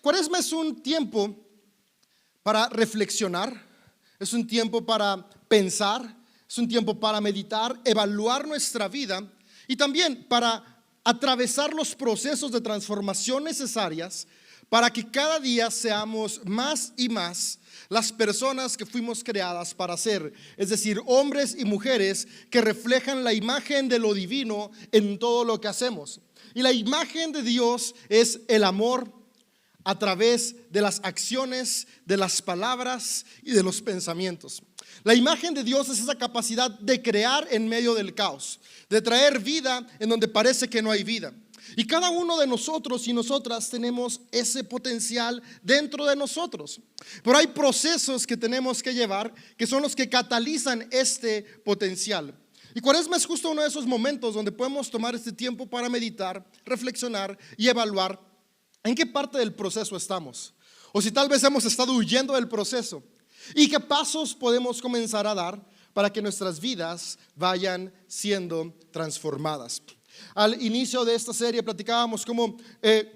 Cuaresma es un tiempo para reflexionar, es un tiempo para pensar, es un tiempo para meditar, evaluar nuestra vida y también para atravesar los procesos de transformación necesarias para que cada día seamos más y más las personas que fuimos creadas para ser, es decir, hombres y mujeres que reflejan la imagen de lo divino en todo lo que hacemos. Y la imagen de Dios es el amor a través de las acciones, de las palabras y de los pensamientos. La imagen de Dios es esa capacidad de crear en medio del caos, de traer vida en donde parece que no hay vida. Y cada uno de nosotros y nosotras tenemos ese potencial dentro de nosotros. Pero hay procesos que tenemos que llevar que son los que catalizan este potencial. Y Cuaresma es justo uno de esos momentos donde podemos tomar este tiempo para meditar, reflexionar y evaluar en qué parte del proceso estamos. O si tal vez hemos estado huyendo del proceso. Y qué pasos podemos comenzar a dar para que nuestras vidas vayan siendo transformadas. Al inicio de esta serie platicábamos cómo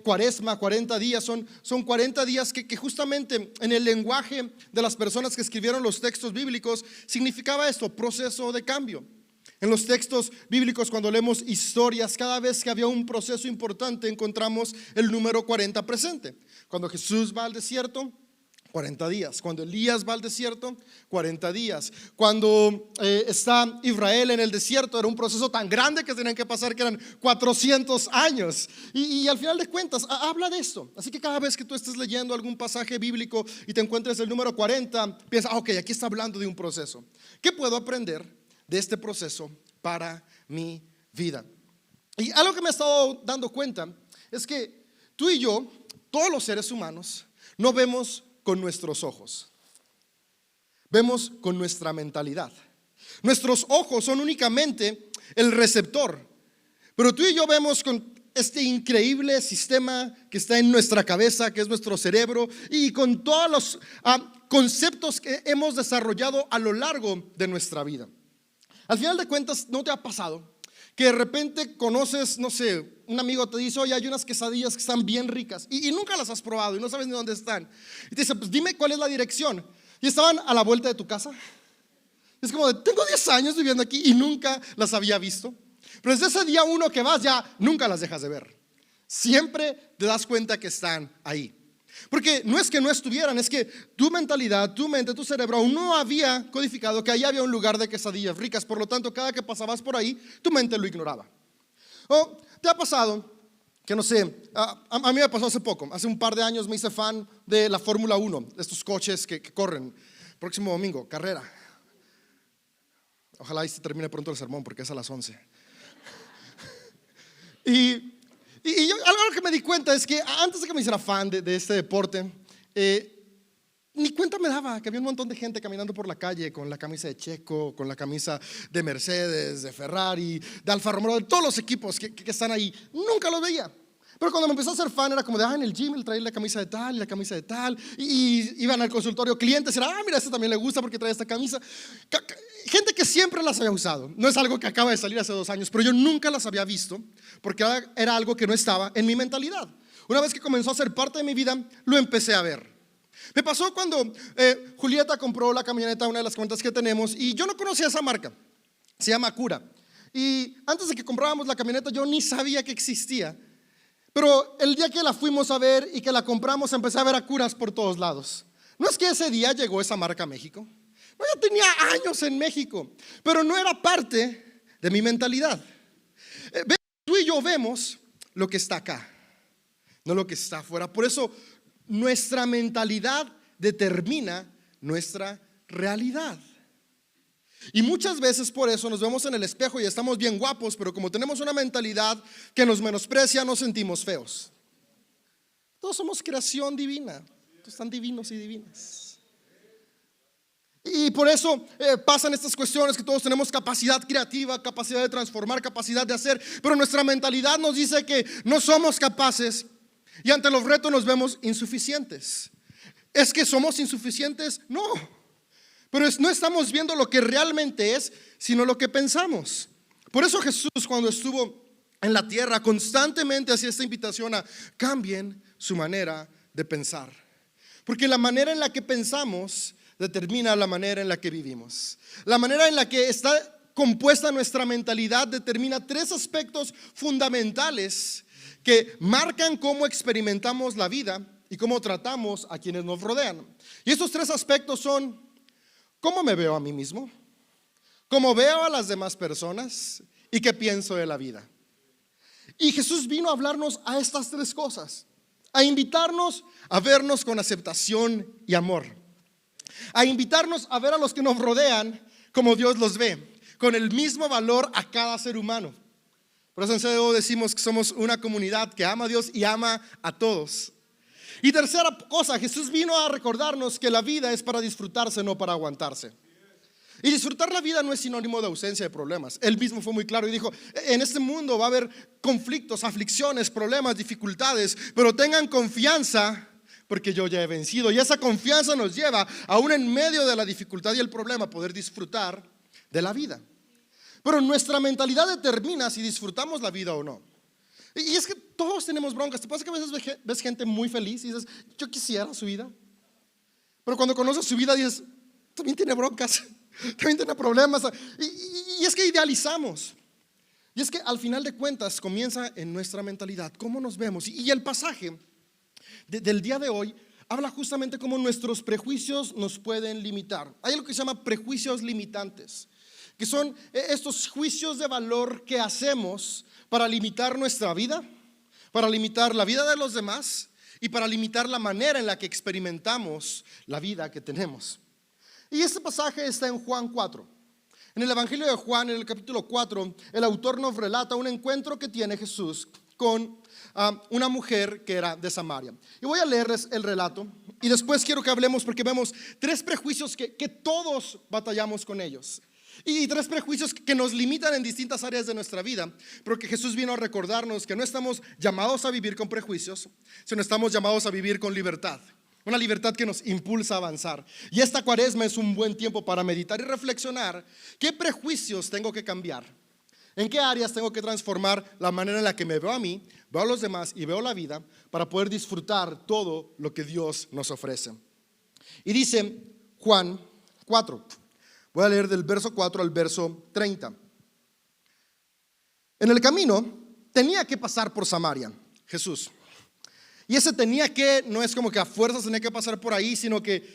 Cuaresma, 40 días, son 40 días que justamente en el lenguaje de las personas que escribieron los textos bíblicos significaba esto, proceso de cambio. En los textos bíblicos, cuando leemos historias, cada vez que había un proceso importante encontramos el número 40 presente. Cuando Jesús va al desierto, 40 días. Cuando Elías va al desierto, 40 días. Cuando está Israel en el desierto, era un proceso tan grande que tenían que pasar que eran 400 años. Y al final de cuentas, habla de esto. Así que cada vez que tú estés leyendo algún pasaje bíblico y te encuentres el número 40, piensa, ok, aquí está hablando de un proceso. ¿Qué puedo aprender de este proceso para mi vida? Y algo que me he estado dando cuenta es que tú y yo, todos los seres humanos, no vemos con nuestros ojos, vemos con nuestra mentalidad. Nuestros ojos son únicamente el receptor, pero tú y yo vemos con este increíble sistema que está en nuestra cabeza, que es nuestro cerebro, y con todos los conceptos que hemos desarrollado a lo largo de nuestra vida. Al final de cuentas, ¿no te ha pasado que de repente conoces, no sé, un amigo te dice, oye, hay unas quesadillas que están bien ricas y nunca las has probado y no sabes ni dónde están? Y te dice, pues dime cuál es la dirección. Y estaban a la vuelta de tu casa. Es como de, tengo 10 años viviendo aquí y nunca las había visto. Pero desde ese día uno que vas, ya nunca las dejas de ver. Siempre te das cuenta que están ahí. Porque no es que no estuvieran, es que tu mentalidad, tu mente, tu cerebro aún no había codificado que ahí había un lugar de quesadillas ricas. Por lo tanto, cada que pasabas por ahí, tu mente lo ignoraba. ¿O te ha pasado que no sé, a mí me pasó hace poco, hace un par de años me hice fan de la Fórmula 1, de estos coches que corren? Próximo domingo, carrera. Ojalá y se termine pronto el sermón porque es a las 11. Y yo, algo que me di cuenta es que antes de que me hiciera fan de este deporte, ni cuenta me daba que había un montón de gente caminando por la calle con la camisa de Checo, con la camisa de Mercedes, de Ferrari, de Alfa Romeo, de todos los equipos que están ahí. Nunca los veía. Pero cuando me empecé a ser fan era como de, en el gym él traía la camisa de tal y la camisa de tal. Y iban al consultorio clientes y era, mira, este también le gusta porque trae esta camisa. Gente que siempre las había usado. No es algo que acaba de salir hace 2 años, pero yo nunca las había visto porque era algo que no estaba en mi mentalidad. Una vez que comenzó a ser parte de mi vida, lo empecé a ver. Me pasó cuando Julieta compró la camioneta, una de las cuentas que tenemos, y yo no conocía esa marca. Se llama Acura. Y antes de que comprábamos la camioneta, yo ni sabía que existía. Pero el día que la fuimos a ver y que la compramos, empecé a ver Acuras por todos lados. No es que ese día llegó esa marca a México. No, ya tenía años en México, pero no era parte de mi mentalidad. Tú y yo vemos lo que está acá, no lo que está afuera. Por eso nuestra mentalidad determina nuestra realidad. Y muchas veces por eso nos vemos en el espejo y estamos bien guapos, pero como tenemos una mentalidad que nos menosprecia, nos sentimos feos. Todos somos creación divina, todos están divinos y divinas. Y por eso pasan estas cuestiones que todos tenemos capacidad creativa, capacidad de transformar, capacidad de hacer, pero nuestra mentalidad nos dice que no somos capaces y ante los retos nos vemos insuficientes. ¿Es que somos insuficientes? No. Pero no estamos viendo lo que realmente es, sino lo que pensamos. Por eso Jesús, cuando estuvo en la tierra, constantemente hacía esta invitación a cambien su manera de pensar. Porque la manera en la que pensamos determina la manera en la que vivimos. La manera en la que está compuesta nuestra mentalidad determina tres aspectos fundamentales que marcan cómo experimentamos la vida y cómo tratamos a quienes nos rodean. Y estos tres aspectos son: cómo me veo a mí mismo, cómo veo a las demás personas y qué pienso de la vida. Y Jesús vino a hablarnos a estas tres cosas, a invitarnos a vernos con aceptación y amor, a invitarnos a ver a los que nos rodean como Dios los ve, con el mismo valor a cada ser humano. Por eso en CDO decimos que somos una comunidad que ama a Dios y ama a todos. Y tercera cosa, Jesús vino a recordarnos que la vida es para disfrutarse, no para aguantarse. Y disfrutar la vida no es sinónimo de ausencia de problemas. Él mismo fue muy claro y dijo: en este mundo va a haber conflictos, aflicciones, problemas, dificultades, pero tengan confianza porque yo ya he vencido. Y esa confianza nos lleva, aún en medio de la dificultad y el problema, a poder disfrutar de la vida. Pero nuestra mentalidad determina si disfrutamos la vida o no. Y es que todos tenemos broncas. ¿Te pasa que a veces ves gente muy feliz y dices: yo quisiera su vida? Pero cuando conoces su vida dices: también tiene broncas, también tiene problemas. Y es que idealizamos. Y es que al final de cuentas comienza en nuestra mentalidad, cómo nos vemos. Y el pasaje del día de hoy habla justamente cómo nuestros prejuicios nos pueden limitar. Hay algo que se llama prejuicios limitantes, que son estos juicios de valor que hacemos para limitar nuestra vida, para limitar la vida de los demás y para limitar la manera en la que experimentamos la vida que tenemos. Y este pasaje está en Juan 4. En el Evangelio de Juan, en el capítulo 4, el autor nos relata un encuentro que tiene Jesús con una mujer que era de Samaria. Y voy a leerles el relato y después quiero que hablemos, porque vemos tres prejuicios que todos batallamos con ellos. Y tres prejuicios que nos limitan en distintas áreas de nuestra vida, pero que Jesús vino a recordarnos que no estamos llamados a vivir con prejuicios, sino estamos llamados a vivir con libertad. Una libertad que nos impulsa a avanzar. Y esta cuaresma es un buen tiempo para meditar y reflexionar: ¿qué prejuicios tengo que cambiar? ¿En qué áreas tengo que transformar la manera en la que me veo a mí, veo a los demás y veo la vida, para poder disfrutar todo lo que Dios nos ofrece? Y dice Juan 4. Voy a leer del verso 4 al verso 30. En el camino tenía que pasar por Samaria, Jesús. Y ese tenía que, no es como que a fuerzas tenía que pasar por ahí, sino que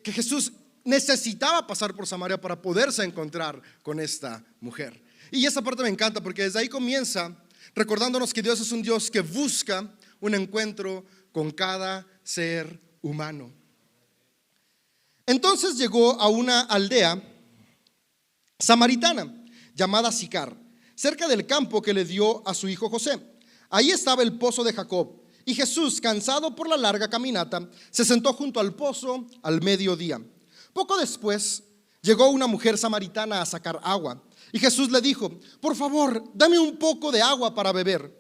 Jesús necesitaba pasar por Samaria para poderse encontrar con esta mujer. Y esa parte me encanta, porque desde ahí comienza recordándonos que Dios es un Dios que busca un encuentro con cada ser humano. Entonces llegó a una aldea samaritana llamada Sicar, cerca del campo que le dio a su hijo José. Ahí estaba el pozo de Jacob. Y Jesús, cansado por la larga caminata, se sentó junto al pozo al mediodía. Poco después llegó una mujer samaritana a sacar agua. Y Jesús le dijo: por favor, dame un poco de agua para beber.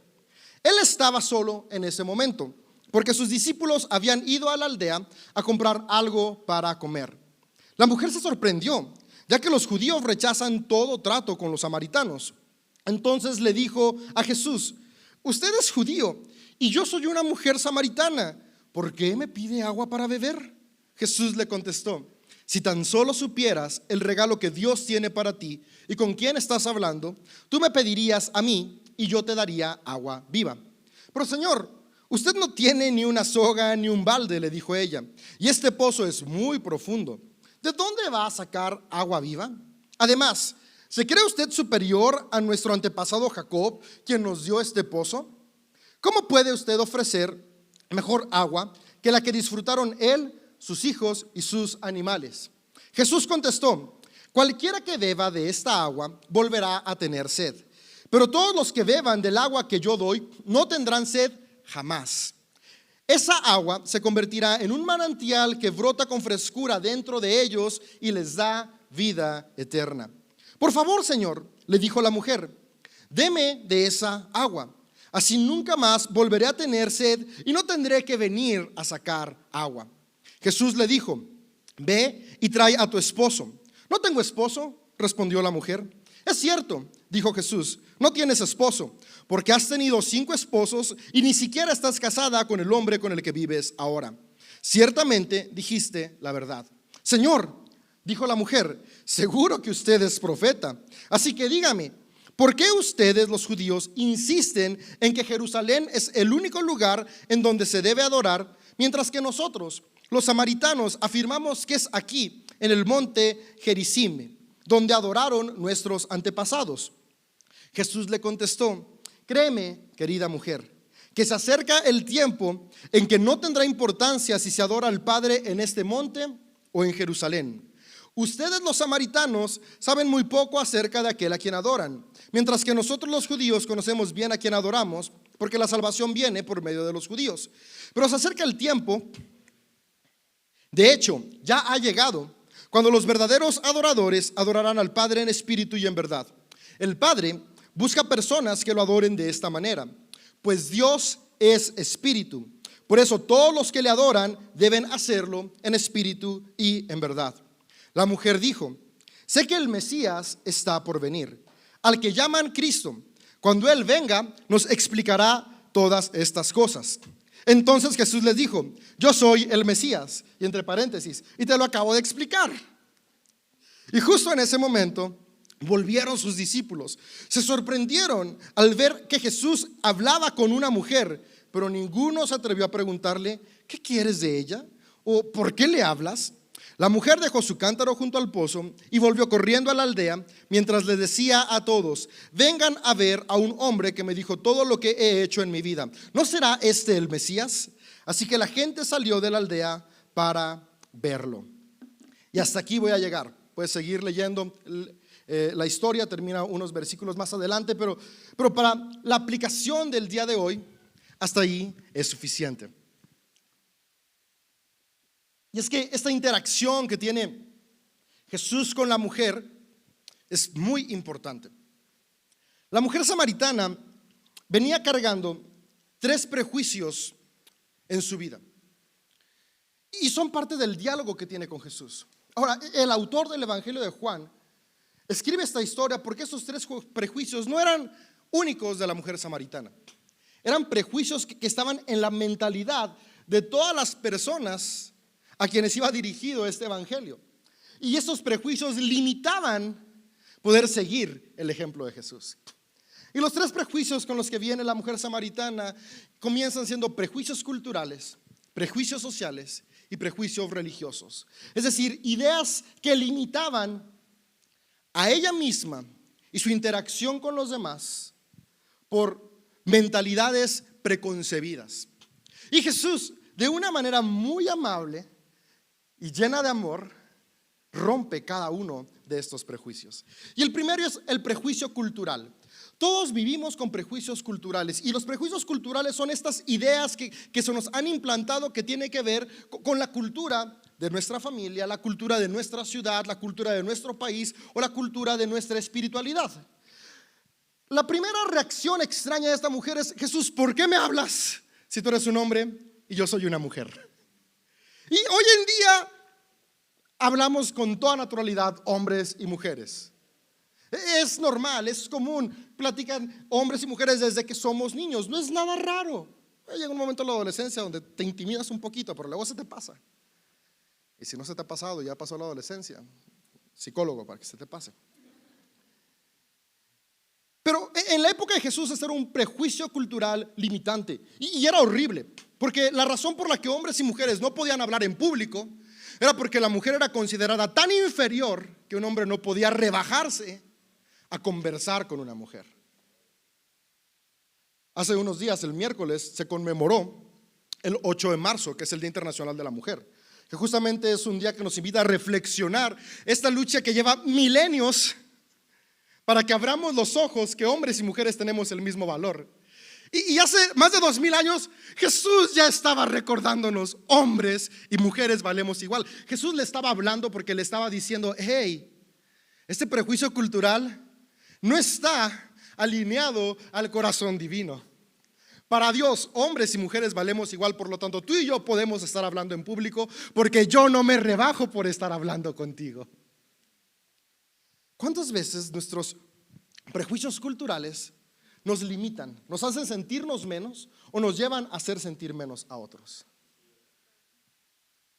Él estaba solo en ese momento, porque sus discípulos habían ido a la aldea a comprar algo para comer. La mujer se sorprendió, ya que los judíos rechazan todo trato con los samaritanos. Entonces le dijo a Jesús: usted es judío y yo soy una mujer samaritana, ¿por qué me pide agua para beber? Jesús le contestó: si tan solo supieras el regalo que Dios tiene para ti y con quién estás hablando, tú me pedirías a mí y yo te daría agua viva. Pero Señor, usted no tiene ni una soga ni un balde, le dijo ella, y este pozo es muy profundo. ¿De dónde va a sacar agua viva? Además, ¿se cree usted superior a nuestro antepasado Jacob, quien nos dio este pozo? ¿Cómo puede usted ofrecer mejor agua que la que disfrutaron él, sus hijos y sus animales? Jesús contestó: cualquiera que beba de esta agua volverá a tener sed, pero todos los que beban del agua que yo doy no tendrán sed jamás. Esa agua se convertirá en un manantial que brota con frescura dentro de ellos y les da vida eterna. Por favor, Señor, le dijo la mujer, deme de esa agua. Así nunca más volveré a tener sed y no tendré que venir a sacar agua. Jesús le dijo: ve y trae a tu esposo. No tengo esposo, respondió la mujer. Es cierto, dijo Jesús, no tienes esposo, porque has tenido 5 esposos y ni siquiera estás casada con el hombre con el que vives ahora. Ciertamente dijiste la verdad. Señor, dijo la mujer, seguro que usted es profeta. Así que dígame, ¿por qué ustedes los judíos insisten en que Jerusalén es el único lugar en donde se debe adorar, mientras que nosotros, los samaritanos, afirmamos que es aquí, en el monte Gerizim, donde adoraron nuestros antepasados? Jesús le contestó, créeme, querida mujer, que se acerca el tiempo en que no tendrá importancia si se adora al Padre en este monte o en Jerusalén. Ustedes los samaritanos saben muy poco acerca de aquel a quien adoran, mientras que nosotros los judíos conocemos bien a quien adoramos, porque la salvación viene por medio de los judíos. Pero se acerca el tiempo, de hecho, ya ha llegado, cuando los verdaderos adoradores adorarán al Padre en espíritu y en verdad. El Padre busca personas que lo adoren de esta manera, pues Dios es espíritu. Por eso todos los que le adoran deben hacerlo en espíritu y en verdad. La mujer dijo, sé que el Mesías está por venir, al que llaman Cristo. Cuando Él venga, nos explicará todas estas cosas. Entonces Jesús les dijo, yo soy el Mesías, y entre paréntesis, y te lo acabo de explicar. Y justo en ese momento volvieron sus discípulos. Se sorprendieron al ver que Jesús hablaba con una mujer, pero ninguno se atrevió a preguntarle, ¿qué quieres de ella? ¿O por qué le hablas? La mujer dejó su cántaro junto al pozo y volvió corriendo a la aldea mientras le decía a todos, vengan a ver a un hombre que me dijo todo lo que he hecho en mi vida. ¿No será este el Mesías? Así que la gente salió de la aldea para verlo. Y hasta aquí voy a llegar. Puedes seguir leyendo la historia, termina unos versículos más adelante, pero para la aplicación del día de hoy, hasta ahí es suficiente. Y es que esta interacción que tiene Jesús con la mujer es muy importante. La mujer samaritana venía cargando 3 prejuicios en su vida y son parte del diálogo que tiene con Jesús. Ahora, el autor del Evangelio de Juan escribe esta historia porque esos 3 prejuicios no eran únicos de la mujer samaritana. Eran prejuicios que estaban en la mentalidad de todas las personas a quienes iba dirigido este evangelio. Y estos prejuicios limitaban poder seguir el ejemplo de Jesús. Y los 3 prejuicios con los que viene la mujer samaritana comienzan siendo prejuicios culturales, prejuicios sociales y prejuicios religiosos. Es decir, ideas que limitaban a ella misma y su interacción con los demás por mentalidades preconcebidas. Y Jesús, de una manera muy amable y llena de amor, rompe cada uno de estos prejuicios. Y el primero es el prejuicio cultural. Todos vivimos con prejuicios culturales, y los prejuicios culturales son estas ideas que se nos han implantado, que tiene que ver con la cultura de nuestra familia, la cultura de nuestra ciudad, la cultura de nuestro país o la cultura de nuestra espiritualidad. La primera reacción extraña de esta mujer es, Jesús, ¿por qué me hablas si tú eres un hombre y yo soy una mujer? Y hoy en día hablamos con toda naturalidad hombres y mujeres. Es normal, es común, platican hombres y mujeres desde que somos niños, no es nada raro. Llega un momento en la adolescencia donde te intimidas un poquito, pero luego se te pasa. Y si no se te ha pasado, ya pasó la adolescencia, psicólogo para que se te pase. Pero en la época de Jesús ese era un prejuicio cultural limitante y era horrible, porque la razón por la que hombres y mujeres no podían hablar en público era porque la mujer era considerada tan inferior que un hombre no podía rebajarse a conversar con una mujer. Hace unos días, el miércoles, se conmemoró el 8 de marzo, que es el Día Internacional de la Mujer, que justamente es un día que nos invita a reflexionar esta lucha que lleva milenios para que abramos los ojos que hombres y mujeres tenemos el mismo valor. Y hace más de 2000 años Jesús ya estaba recordándonos, hombres y mujeres valemos igual. Jesús le estaba hablando porque le estaba diciendo, hey, este prejuicio cultural no está alineado al corazón divino. Para Dios, hombres y mujeres valemos igual, por lo tanto tú y yo podemos estar hablando en público porque yo no me rebajo por estar hablando contigo. ¿Cuántas veces nuestros prejuicios culturales nos limitan, nos hacen sentirnos menos o nos llevan a hacer sentir menos a otros.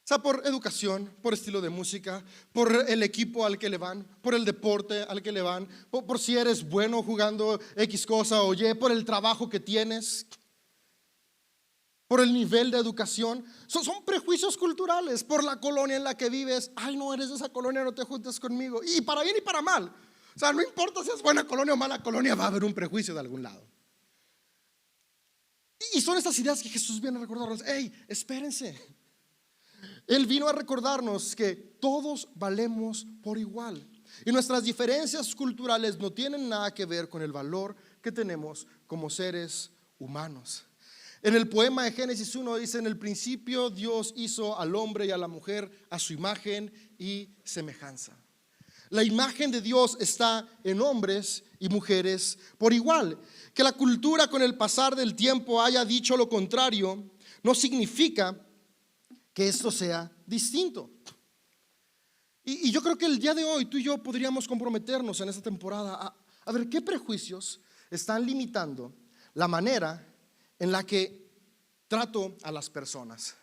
O sea, por educación, por estilo de música, por el equipo al que le van, por el deporte al que le van, por si eres bueno jugando X cosa o Y, por el trabajo que tienes, por el nivel de educación. Son prejuicios culturales, por la colonia en la que vives. Ay, no eres de esa colonia, no te juntes conmigo. Y para bien y para mal. O sea, no importa si es buena colonia o mala colonia, va a haber un prejuicio de algún lado. Y son estas ideas que Jesús viene a recordarnos. Hey, espérense. Él vino a recordarnos que todos valemos por igual. Y nuestras diferencias culturales no tienen nada que ver con el valor que tenemos como seres humanos. En el poema de Génesis 1 dice: en el principio Dios hizo al hombre y a la mujer a su imagen y semejanza. La imagen de Dios está en hombres y mujeres por igual. Que la cultura con el pasar del tiempo haya dicho lo contrario no significa que esto sea distinto. Y yo creo que el día de hoy tú y yo podríamos comprometernos en esta temporada a ver qué prejuicios están limitando la manera en la que trato a las personas.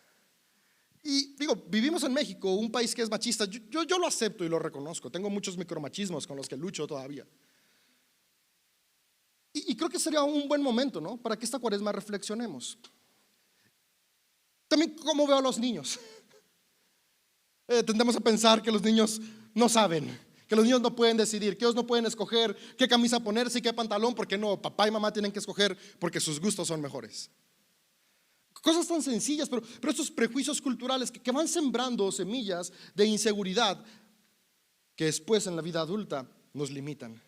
Y digo, vivimos en México, un país que es machista. Yo lo acepto y lo reconozco. Tengo muchos micromachismos con los que lucho todavía. Y creo que sería un buen momento, ¿no?, para que esta cuaresma reflexionemos. También cómo veo a los niños. Tendemos a pensar que los niños no saben, que los niños no pueden decidir, que ellos no pueden escoger qué camisa ponerse y qué pantalón, porque no, papá y mamá tienen que escoger porque sus gustos son mejores. Cosas tan sencillas, pero estos prejuicios culturales que van sembrando semillas de inseguridad que después en la vida adulta nos limitan.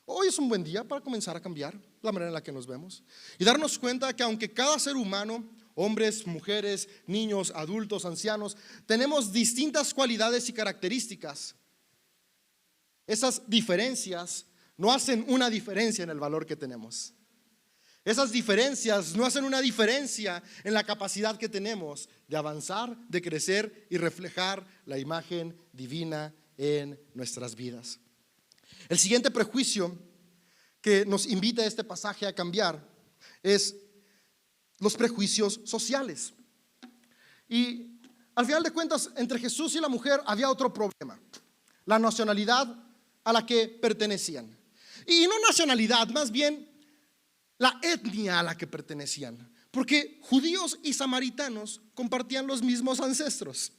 Hoy es un buen día para comenzar a cambiar la manera en la que nos vemos y darnos cuenta que aunque cada ser humano, hombres, mujeres, niños, adultos, ancianos, tenemos distintas cualidades y características, esas diferencias no hacen una diferencia en el valor que tenemos. Esas diferencias no hacen una diferencia en la capacidad que tenemos de avanzar, de crecer y reflejar la imagen divina en nuestras vidas. El siguiente prejuicio que nos invita este pasaje a cambiar es los prejuicios sociales. Y al final de cuentas, entre Jesús y la mujer había otro problema: la nacionalidad a la que pertenecían. Y no nacionalidad, más bien la etnia a la que pertenecían, porque judíos y samaritanos compartían los mismos ancestros.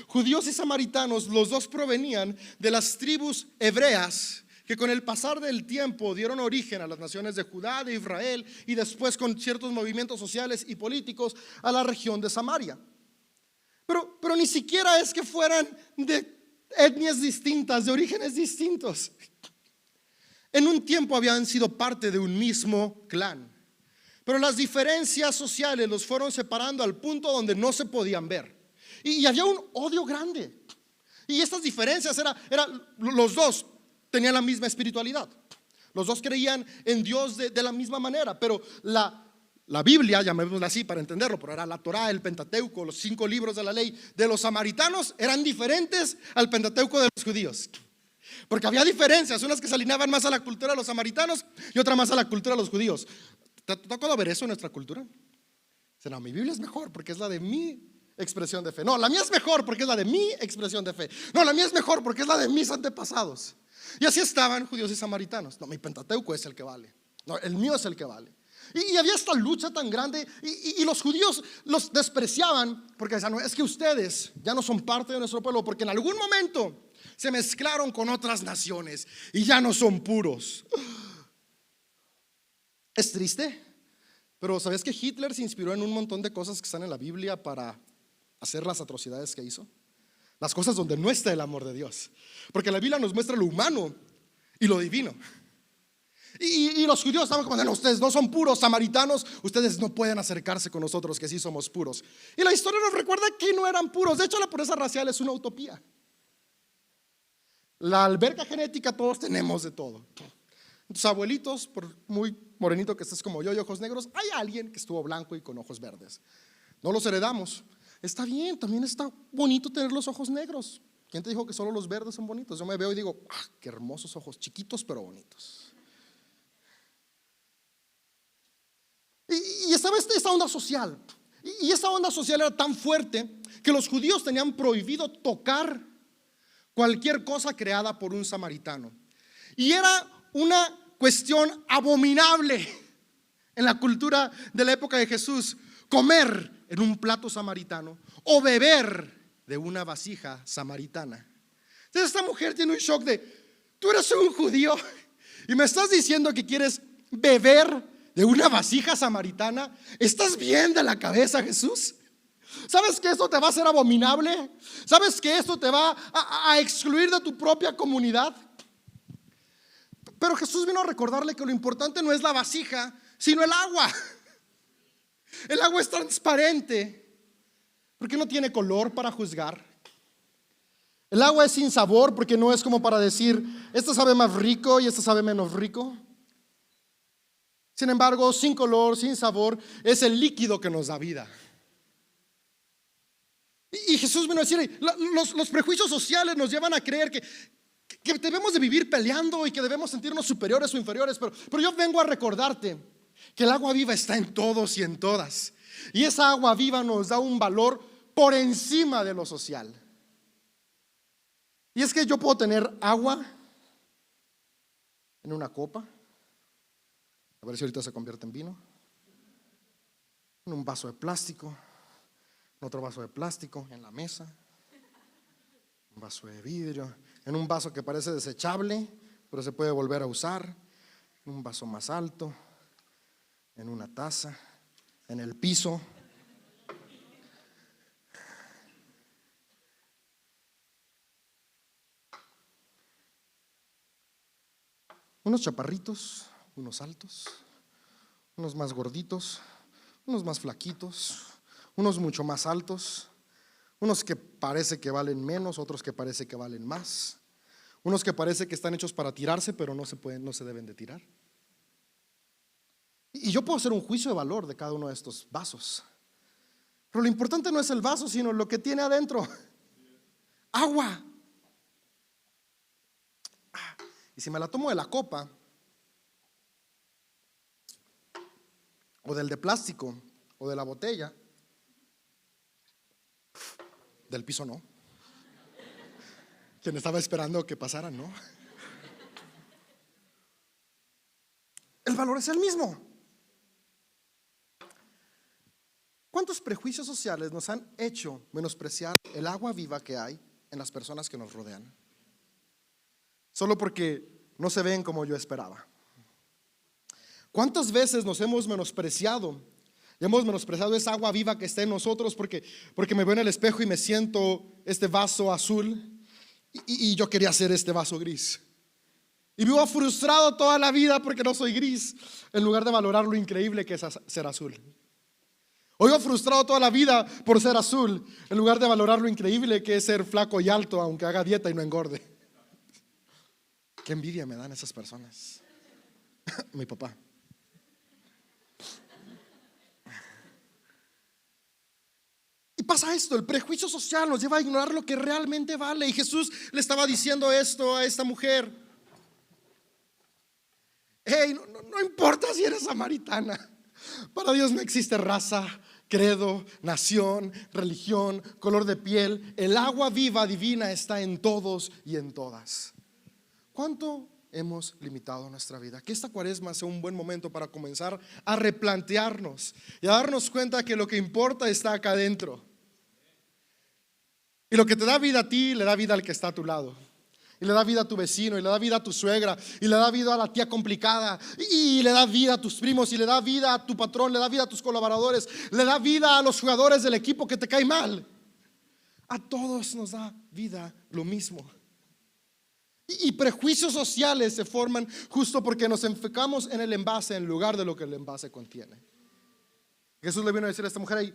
Judíos y samaritanos, los dos provenían de las tribus hebreas que con el pasar del tiempo dieron origen a las naciones de Judá, de Israel, y después con ciertos movimientos sociales y políticos a la región de Samaria. Pero ni siquiera es que fueran de etnias distintas, de orígenes distintos. En un tiempo habían sido parte de un mismo clan, pero las diferencias sociales los fueron separando al punto donde no se podían ver. Y había un odio grande. Y estas diferencias los dos tenían la misma espiritualidad. Los dos creían en Dios de la misma manera, pero la Biblia, llamémosla así para entenderlo, pero era la Torá, el Pentateuco, los 5 libros de la ley de los samaritanos eran diferentes al Pentateuco de los judíos. Porque había diferencias, unas que se alineaban más a la cultura de los samaritanos y otra más a la cultura de los judíos. ¿Te ha tocado ver eso en nuestra cultura? Dice, no, mi Biblia es mejor porque es la de mi expresión de fe. No, la mía es mejor porque es la de mi expresión de fe. No, la mía es mejor porque es la de mis antepasados. Y así estaban judíos y samaritanos. No, mi Pentateuco es el que vale. No, el mío es el que vale. Y había esta lucha tan grande y los judíos los despreciaban porque decían, no, es que ustedes ya no son parte de nuestro pueblo porque en algún momento se mezclaron con otras naciones y ya no son puros. Es triste, pero ¿sabes que Hitler se inspiró en un montón de cosas que están en la Biblia para hacer las atrocidades que hizo? Las cosas donde no está el amor de Dios, porque la Biblia nos muestra lo humano y lo divino. Y los judíos estaban como, no, ustedes no son puros samaritanos, ustedes no pueden acercarse con nosotros que sí somos puros. Y la historia nos recuerda que no eran puros. De hecho, la pureza racial es una utopía. La alberca genética, todos tenemos de todo. Tus abuelitos, por muy morenito que estés como yo y ojos negros, hay alguien que estuvo blanco y con ojos verdes. No los heredamos. Está bien, también está bonito tener los ojos negros. ¿Quién te dijo que solo los verdes son bonitos? Yo me veo y digo, qué hermosos ojos, chiquitos pero bonitos. Y estaba esta onda social. Y esa onda social era tan fuerte que los judíos tenían prohibido tocar cualquier cosa creada por un samaritano. Y era una cuestión abominable en la cultura de la época de Jesús comer en un plato samaritano o beber de una vasija samaritana. Entonces esta mujer tiene un shock de, tú eres un judío y me estás diciendo que quieres beber de una vasija samaritana. ¿Estás bien de la cabeza, Jesús? ¿Sabes que esto te va a hacer abominable? ¿Sabes que esto te va a excluir de tu propia comunidad? Pero Jesús vino a recordarle que lo importante no es la vasija, sino el agua. El agua es transparente porque no tiene color para juzgar. El agua es sin sabor porque no es como para decir, esta sabe más rico y esta sabe menos rico. Sin embargo, sin color, sin sabor, es el líquido que nos da vida. Y Jesús vino a decir, los prejuicios sociales nos llevan a creer que debemos de vivir peleando y que debemos sentirnos superiores o inferiores, pero yo vengo a recordarte que el agua viva está en todos y en todas. Y esa agua viva nos da un valor por encima de lo social. Y es que yo puedo tener agua en una copa, a ver si ahorita se convierte en vino, en un vaso de plástico, en otro vaso de plástico, en la mesa, un vaso de vidrio, en un vaso que parece desechable, pero se puede volver a usar, en un vaso más alto, en una taza, en el piso. Unos chaparritos, unos altos, unos más gorditos, unos más flaquitos, unos mucho más altos, unos que parece que valen menos, otros que parece que valen más, unos que parece que están hechos para tirarse, pero no se deben de tirar. Y yo puedo hacer un juicio de valor de cada uno de estos vasos, pero lo importante no es el vaso, sino lo que tiene adentro. Agua. Y si me la tomo de la copa o del de plástico o de la botella, del piso no. Quien estaba esperando que pasara, no. El valor es el mismo. ¿Cuántos prejuicios sociales nos han hecho menospreciar el agua viva que hay en las personas que nos rodean? Solo porque no se ven como yo esperaba. ¿Cuántas veces nos hemos menospreciado? Y hemos menospreciado esa agua viva que está en nosotros porque me veo en el espejo y me siento este vaso azul y yo quería ser este vaso gris. Y vivo frustrado toda la vida porque no soy gris, en lugar de valorar lo increíble que es ser azul. O vivo frustrado toda la vida por ser azul, en lugar de valorar lo increíble que es ser flaco y alto, aunque haga dieta y no engorde. Qué envidia me dan esas personas. Mi papá. Y pasa esto, el prejuicio social nos lleva a ignorar lo que realmente vale. Y Jesús le estaba diciendo esto a esta mujer. Hey, no importa si eres samaritana. Para Dios no existe raza, credo, nación, religión, color de piel. El agua viva divina está en todos y en todas. ¿Cuánto hemos limitado nuestra vida? Que esta cuaresma sea un buen momento para comenzar a replantearnos y a darnos cuenta que lo que importa está acá adentro. Y lo que te da vida a ti, le da vida al que está a tu lado. Y le da vida a tu vecino, y le da vida a tu suegra, y le da vida a la tía complicada, y le da vida a tus primos, y le da vida a tu patrón, le da vida a tus colaboradores, le da vida a los jugadores del equipo que te cae mal. A todos nos da vida lo mismo. Y prejuicios sociales se forman justo porque nos enfocamos en el envase en lugar de lo que el envase contiene. Jesús le vino a decir a esta mujer: hey,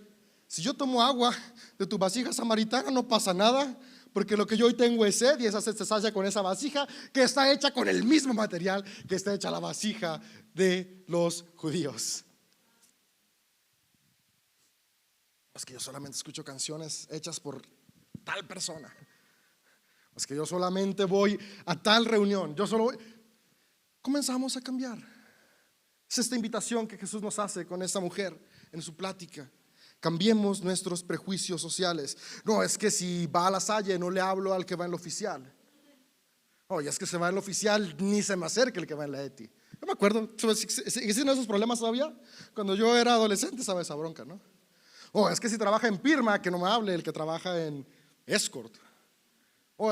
si yo tomo agua de tu vasija samaritana no pasa nada, porque lo que yo hoy tengo es sed, y esa sed se sacia con esa vasija que está hecha con el mismo material que está hecha la vasija de los judíos. Es que yo solamente escucho canciones hechas por tal persona. Es que yo solamente voy a tal reunión. Comenzamos a cambiar. Es esta invitación que Jesús nos hace con esta mujer en su plática. Cambiemos nuestros prejuicios sociales. No, es que si va a la Salle no le hablo al que va en la oficial. Oye, es que se va en la oficial, ni se me acerca el que va en la ETI. Yo me acuerdo, ¿existen esos problemas todavía? Cuando yo era adolescente estaba esa bronca, ¿no? Es que si trabaja en Pirma, que no me hable el que trabaja en Escort.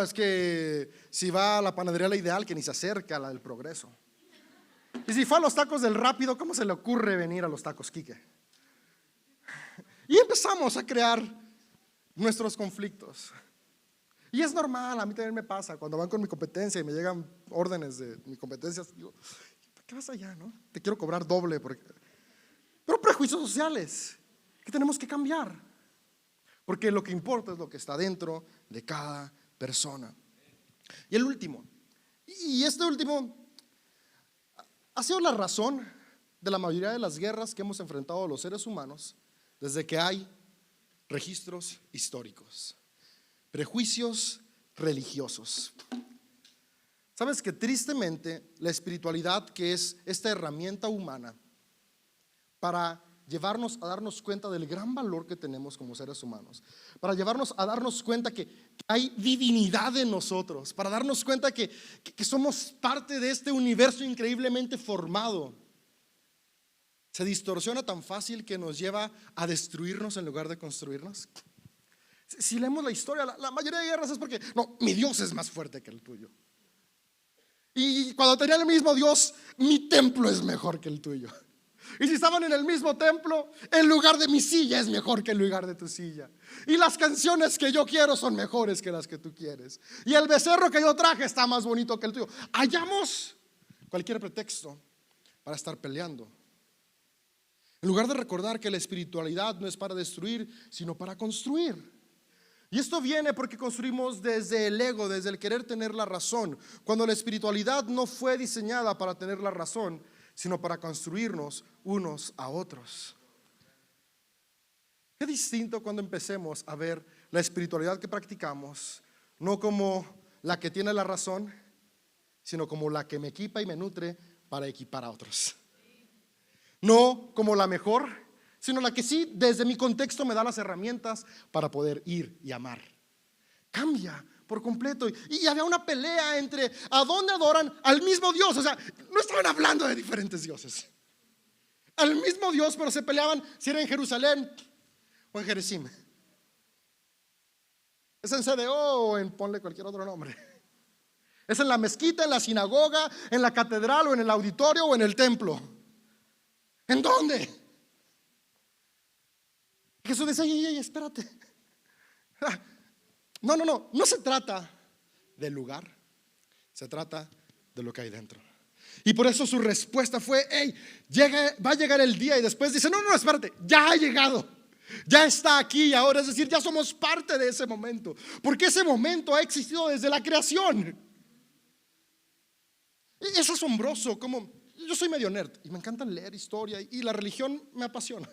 Es que si va a la panadería La Ideal, que ni se acerca a la del Progreso. Y si fue a los tacos del Rápido, ¿cómo se le ocurre venir a los tacos Quique? Y empezamos a crear nuestros conflictos. Y es normal, a mí también me pasa. Cuando van con mi competencia y me llegan órdenes de mi competencia, digo, ¿qué vas allá, no? Te quiero cobrar doble. Pero prejuicios sociales que tenemos que cambiar. Porque lo que importa es lo que está dentro de cada persona. Y el último, y este último ha sido la razón de la mayoría de las guerras que hemos enfrentado los seres humanos desde que hay registros históricos: prejuicios religiosos. Sabes que tristemente la espiritualidad, que es esta herramienta humana para llevarnos a darnos cuenta del gran valor que tenemos como seres humanos, para llevarnos a darnos cuenta que hay divinidad en nosotros, para darnos cuenta que somos parte de este universo increíblemente formado, se distorsiona tan fácil que nos lleva a destruirnos en lugar de construirnos. Si leemos la historia, la mayoría de guerras es porque no, mi Dios es más fuerte que el tuyo. Y cuando tenían el mismo Dios, mi templo es mejor que el tuyo. Y si estaban en el mismo templo, el lugar de mi silla es mejor que el lugar de tu silla. Y las canciones que yo quiero son mejores que las que tú quieres. Y el becerro que yo traje está más bonito que el tuyo. Hallamos cualquier pretexto para estar peleando, en lugar de recordar que la espiritualidad no es para destruir, sino para construir. Y esto viene porque construimos desde el ego, desde el querer tener la razón, cuando la espiritualidad no fue diseñada para tener la razón, sino para construirnos unos a otros. Qué distinto cuando empecemos a ver la espiritualidad que practicamos no como la que tiene la razón, sino como la que me equipa y me nutre para equipar a otros. No como la mejor, sino la que sí, desde mi contexto, me da las herramientas para poder ir y amar. Cambia por completo. Y había una pelea entre a dónde adoran al mismo Dios. O sea, no estaban hablando de diferentes dioses, al mismo Dios, pero se peleaban si era en Jerusalén o en Gerizim. Es en CDO o en ponle cualquier otro nombre. Es en la mezquita, en la sinagoga, en la catedral o en el auditorio o en el templo. ¿En dónde? Jesús dice, ey, espérate. No se trata del lugar, se trata de lo que hay dentro. Y por eso su respuesta fue, va a llegar el día. Y después dice, no, espérate, ya ha llegado, ya está aquí y ahora. Es decir, ya somos parte de ese momento, porque ese momento ha existido desde la creación. Es asombroso como yo soy medio nerd y me encanta leer historia y la religión me apasiona.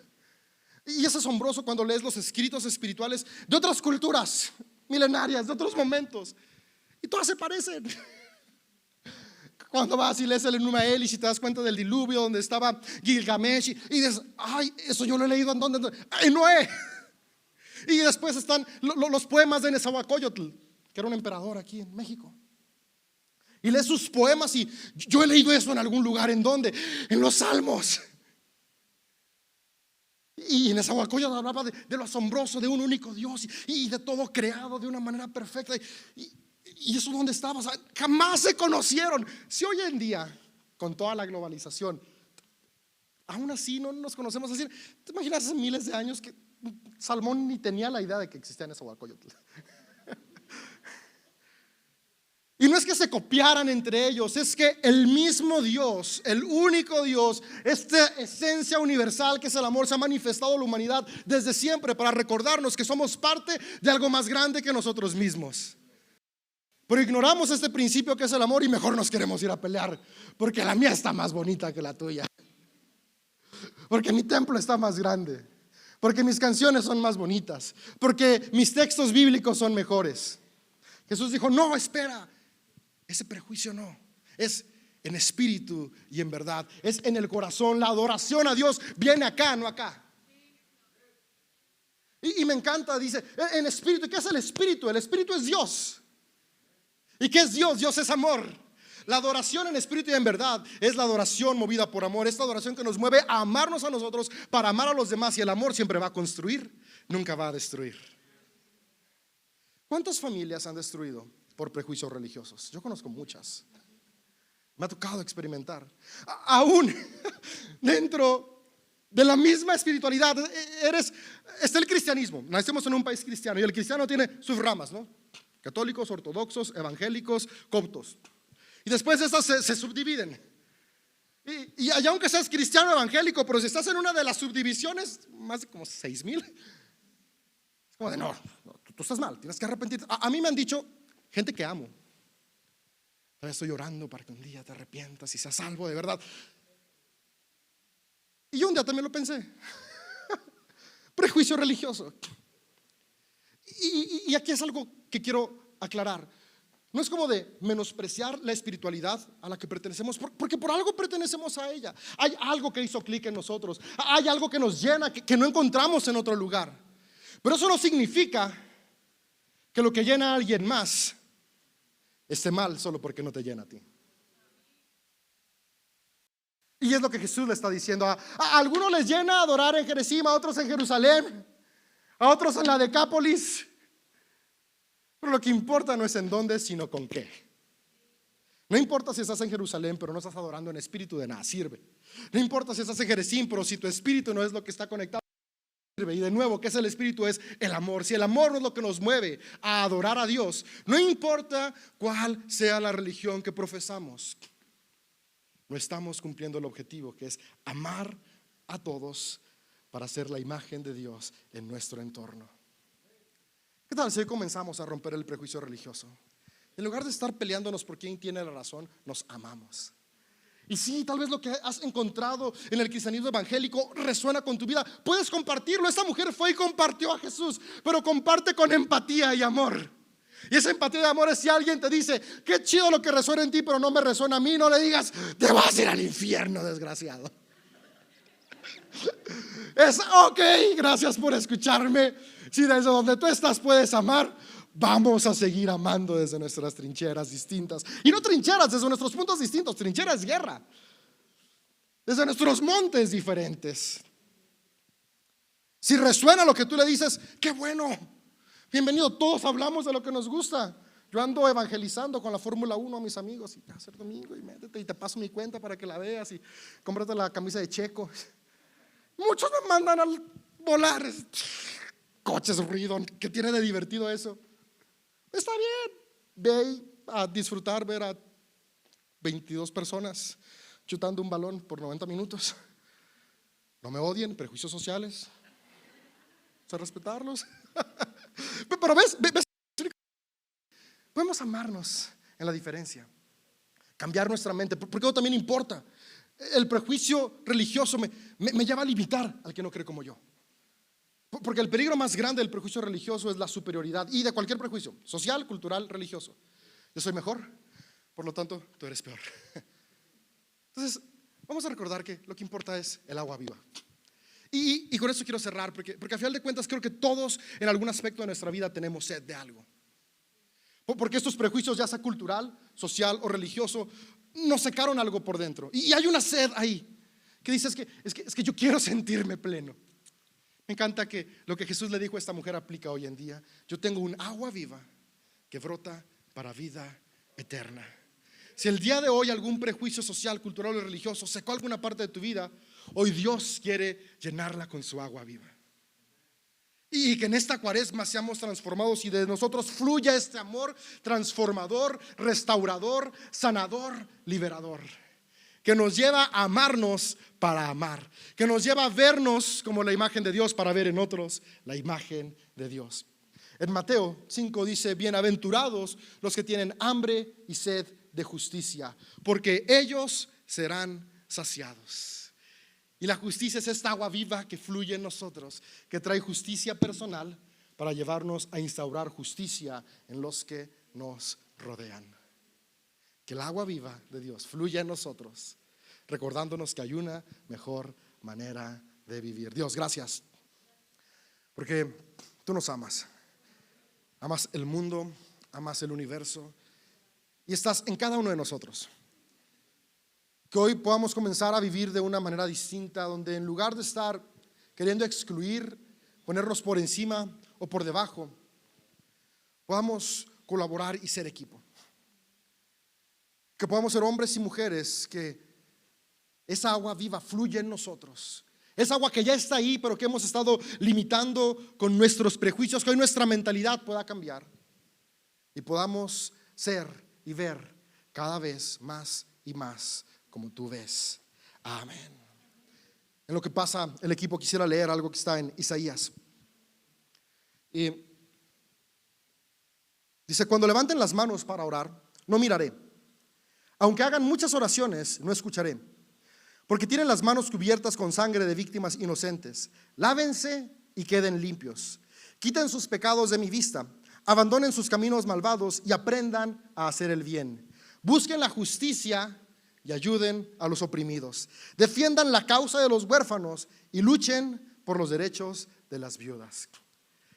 Y es asombroso cuando lees los escritos espirituales de otras culturas milenarias, de otros momentos, y todas se parecen. Cuando vas y lees el Enuma Elish y te das cuenta del diluvio donde estaba Gilgamesh y dices, eso yo lo he leído en Noé. Y después están los poemas de Nezahualcóyotl, que era un emperador aquí en México. Y lees sus poemas y yo he leído eso en algún lugar. ¿En dónde? En los Salmos. Y en Nezahualcóyotl hablaba de lo asombroso de un único Dios y de todo creado de una manera perfecta. Y eso dónde estaba, o sea, jamás se conocieron. Si hoy en día, con toda la globalización, aún así no nos conocemos, así, ¿te imaginas hace miles de años que Salmón ni tenía la idea de que existía Nezahualcóyotl? Y no es que se copiaran entre ellos, es que el mismo Dios, el único Dios, esta esencia universal que es el amor, se ha manifestado a la humanidad desde siempre para recordarnos que somos parte de algo más grande que nosotros mismos. Pero ignoramos este principio que es el amor y mejor nos queremos ir a pelear, porque la mía está más bonita que la tuya, porque mi templo está más grande, porque mis canciones son más bonitas, porque mis textos bíblicos son mejores. Jesús dijo, no, espera, ese prejuicio no, es en espíritu y en verdad, es en el corazón. La adoración a Dios viene acá, no acá. Y me encanta, dice, en espíritu. ¿Qué es el espíritu? El espíritu es Dios. ¿Y qué es Dios? Dios es amor. La adoración en espíritu y en verdad es la adoración movida por amor. Esta adoración que nos mueve a amarnos a nosotros para amar a los demás. Y el amor siempre va a construir, nunca va a destruir. ¿Cuántas familias han destruido por prejuicios religiosos? Yo conozco muchas. Me ha tocado experimentar. Aún dentro de la misma espiritualidad está el cristianismo. Nacemos en un país cristiano y el cristiano tiene sus ramas, ¿no? Católicos, ortodoxos, evangélicos, coptos. Y después estas se subdividen. Y allá, aunque seas cristiano evangélico, pero si estás en una de las subdivisiones, más de como 6,000, es como de no, tú estás mal, tienes que arrepentirte. A mí me han dicho, gente que amo, todavía estoy llorando para que un día te arrepientas y seas salvo de verdad. Y yo un día también lo pensé. Prejuicio religioso. Y aquí es algo que quiero aclarar. No es como de menospreciar la espiritualidad a la que pertenecemos, porque por algo pertenecemos a ella. Hay algo que hizo clic en nosotros, hay algo que nos llena, que no encontramos en otro lugar. Pero eso no significa que lo que llena a alguien más esté mal solo porque no te llena a ti. Y es lo que Jesús le está diciendo. A algunos les llena adorar en Gerizim, a otros en Jerusalén, a otros en la Decápolis. Pero lo que importa no es en dónde, sino con qué. No importa si estás en Jerusalén pero no estás adorando en espíritu, de nada sirve. No importa si estás en Gerizim, pero si tu espíritu no es lo que está conectado, sirve. Y de nuevo, ¿qué es el espíritu? Es el amor. Si el amor no es lo que nos mueve a adorar a Dios, no importa cuál sea la religión que profesamos, no estamos cumpliendo el objetivo, que es amar a todos para ser la imagen de Dios en nuestro entorno. ¿Qué tal si hoy comenzamos a romper el prejuicio religioso? En lugar de estar peleándonos por quién tiene la razón, nos amamos. Y sí, tal vez lo que has encontrado en el cristianismo evangélico resuena con tu vida. Puedes compartirlo. Esta mujer fue y compartió a Jesús, pero comparte con empatía y amor. Y esa empatía y amor es si alguien te dice, qué chido lo que resuena en ti, pero no me resuena a mí, no le digas, te vas a ir al infierno, desgraciado. Es ok, gracias por escucharme. Si desde donde tú estás puedes amar, vamos a seguir amando desde nuestras trincheras distintas. Y no trincheras, desde nuestros puntos distintos. Trinchera es guerra. Desde nuestros montes diferentes. Si resuena lo que tú le dices, qué bueno, bienvenido. Todos hablamos de lo que nos gusta. Yo ando evangelizando con la Fórmula 1 a mis amigos. Y hacer domingo y métete y te paso mi cuenta para que la veas. Y cómprate la camisa de Checo. Muchos me mandan al volar. Coches, ruido, ¿qué tiene de divertido eso? Está bien, ve a disfrutar, ver a 22 personas chutando un balón por 90 minutos. No me odien, prejuicios sociales, sé respetarlos. Pero ves, podemos amarnos en la diferencia, cambiar nuestra mente, porque eso también importa. El prejuicio religioso me lleva a limitar al que no cree como yo. Porque el peligro más grande del prejuicio religioso es la superioridad. Y de cualquier prejuicio, social, cultural, religioso. Yo soy mejor, por lo tanto tú eres peor. Entonces vamos a recordar que lo que importa es el agua viva. Y con eso quiero cerrar, porque a final de cuentas creo que todos en algún aspecto de nuestra vida tenemos sed de algo. Porque estos prejuicios, ya sea cultural, social o religioso, nos secaron algo por dentro. Y hay una sed ahí que dice, es que yo quiero sentirme pleno. Me encanta que lo que Jesús le dijo a esta mujer aplica hoy en día. Yo tengo un agua viva que brota para vida eterna. Si el día de hoy algún prejuicio social, cultural o religioso secó alguna parte de tu vida, hoy Dios quiere llenarla con su agua viva. Y que en esta cuaresma seamos transformados y de nosotros fluya este amor transformador, restaurador, sanador, liberador, que nos lleva a amarnos para amar, que nos lleva a vernos como la imagen de Dios para ver en otros la imagen de Dios. En Mateo 5 dice, bienaventurados los que tienen hambre y sed de justicia, porque ellos serán saciados. Y la justicia es esta agua viva que fluye en nosotros, que trae justicia personal para llevarnos a instaurar justicia en los que nos rodean. Que el agua viva de Dios fluya en nosotros, recordándonos que hay una mejor manera de vivir. Dios, gracias, porque tú nos amas. Amas el mundo, amas el universo y estás en cada uno de nosotros. Que hoy podamos comenzar a vivir de una manera distinta, donde en lugar de estar queriendo excluir, ponernos por encima o por debajo, podamos colaborar y ser equipo. Que podamos ser hombres y mujeres que esa agua viva fluye en nosotros. Esa agua que ya está ahí, pero que hemos estado limitando con nuestros prejuicios, que hoy nuestra mentalidad pueda cambiar y podamos ser y ver cada vez más y más como tú ves. Amén. En lo que pasa, el equipo quisiera leer algo que está en Isaías. Y dice: cuando levanten las manos para orar, no miraré. Aunque hagan muchas oraciones, no escucharé. Porque tienen las manos cubiertas con sangre de víctimas inocentes. Lávense y queden limpios. Quiten sus pecados de mi vista. Abandonen sus caminos malvados y aprendan a hacer el bien. Busquen la justicia y ayuden a los oprimidos. Defiendan la causa de los huérfanos y luchen por los derechos de las viudas.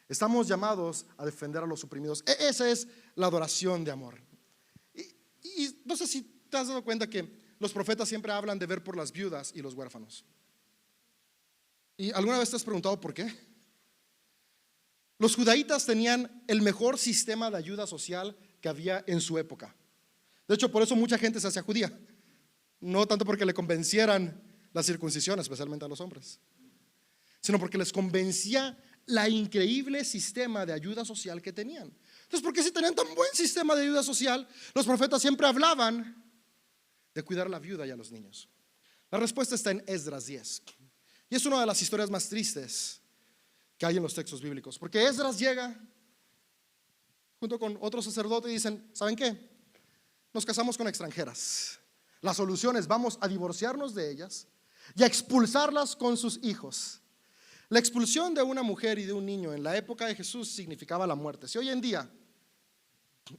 Estamos llamados a defender a los oprimidos. Esa es la adoración de amor. Y no sé si te has dado cuenta que los profetas siempre hablan de ver por las viudas y los huérfanos. ¿Y alguna vez te has preguntado por qué? Los judaítas tenían el mejor sistema de ayuda social que había en su época. De hecho, por eso mucha gente se hacía judía. No tanto porque le convencieran la circuncisión, especialmente a los hombres, sino porque les convencía la increíble sistema de ayuda social que tenían. Entonces, ¿por qué si tenían tan buen sistema de ayuda social, los profetas siempre hablaban de cuidar a la viuda y a los niños? La respuesta está en Esdras 10. Y es una de las historias más tristes que hay en los textos bíblicos, porque Esdras llega junto con otro sacerdote y dicen: ¿saben qué? Nos casamos con extranjeras. La solución es: vamos a divorciarnos de ellas y a expulsarlas con sus hijos. La expulsión de una mujer y de un niño en la época de Jesús significaba la muerte. Si hoy en día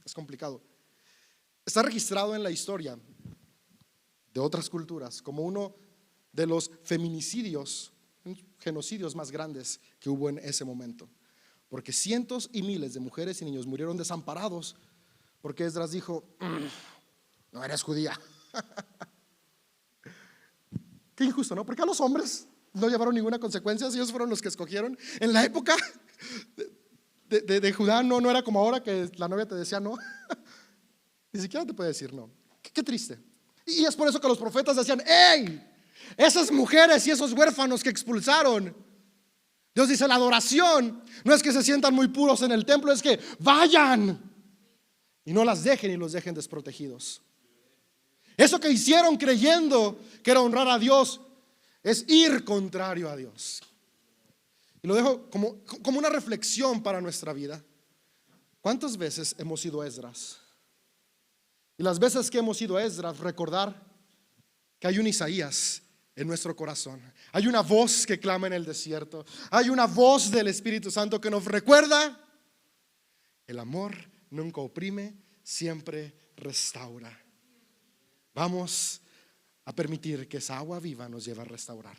es complicado, está registrado en la historia de otras culturas como uno de los feminicidios, genocidios más grandes que hubo en ese momento, porque cientos y miles de mujeres y niños murieron desamparados porque Esdras dijo: no eres judía. Qué injusto, ¿no? Porque a los hombres no llevaron ninguna consecuencia, ellos fueron los que escogieron. En la época de Judá no era como ahora que la novia te decía no. Ni siquiera te puede decir no. Qué triste. Y es por eso que los profetas decían: ¡hey! Esas mujeres y esos huérfanos que expulsaron, Dios dice: la adoración no es que se sientan muy puros en el templo, es que vayan y no las dejen y los dejen desprotegidos. Eso que hicieron creyendo que era honrar a Dios es ir contrario a Dios. Y lo dejo como una reflexión para nuestra vida. ¿Cuántas veces hemos sido Esdras? Y las veces que hemos sido Esdras, recordar que hay un Isaías en nuestro corazón. Hay una voz que clama en el desierto. Hay una voz del Espíritu Santo que nos recuerda: el amor nunca oprime, siempre restaura. Vamos a permitir que esa agua viva nos lleve a restaurar.